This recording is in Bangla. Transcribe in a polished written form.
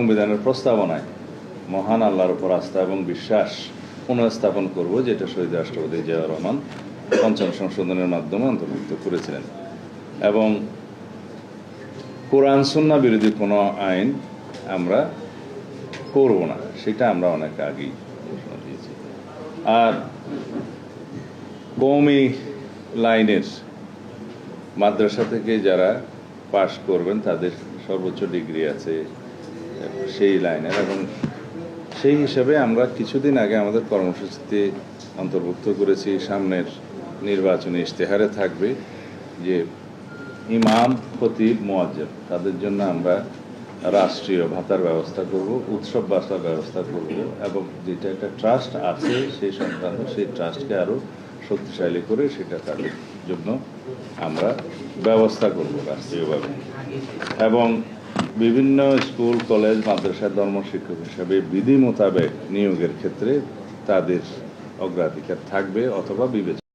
সংবিধানের প্রস্তাবনায় মহান আল্লাহর উপর আস্থা এবং বিশ্বাস পুনঃস্থাপন করব, যেটা শহীদ রাষ্ট্রপতি জিয়াউর রহমান পঞ্চম সংশোধনের মাধ্যমে অন্তর্ভুক্ত করেছিলেন। এবং কোরআন সুন্নাহ বিরোধী কোনো আইন আমরা করব না, সেটা আমরা অনেক আগেই ঘোষণা দিয়েছি। আর কওমি লাইনের মাদ্রাসা থেকে যারা পাশ করবেন তাদের সর্বোচ্চ ডিগ্রি আছে সেই লাইনের, এবং সেই হিসাবে আমরা কিছুদিন আগে আমাদের কর্মসূচিতে অন্তর্ভুক্ত করেছি, সামনের নির্বাচনী ইশতেহারে থাকবে যে ইমাম, খতিব, মুয়াজ্জিন তাদের জন্য আমরা রাষ্ট্রীয় ভাতার ব্যবস্থা করব, উৎসব ভাতার ব্যবস্থা করব, এবং যেটা একটা ট্রাস্ট আছে সেই সংক্রান্ত সেই ট্রাস্টকে আরও শক্তিশালী করে সেটা তাদের জন্য আমরা ব্যবস্থা করব রাষ্ট্রীয়ভাবে। এবং বিভিন্ন স্কুল, কলেজ, মাদ্রাসায় ধর্ম শিক্ষক হিসাবে বিধি মোতাবেক নিয়োগের ক্ষেত্রে তাদের অগ্রাধিকার থাকবে অথবা বিবেচনা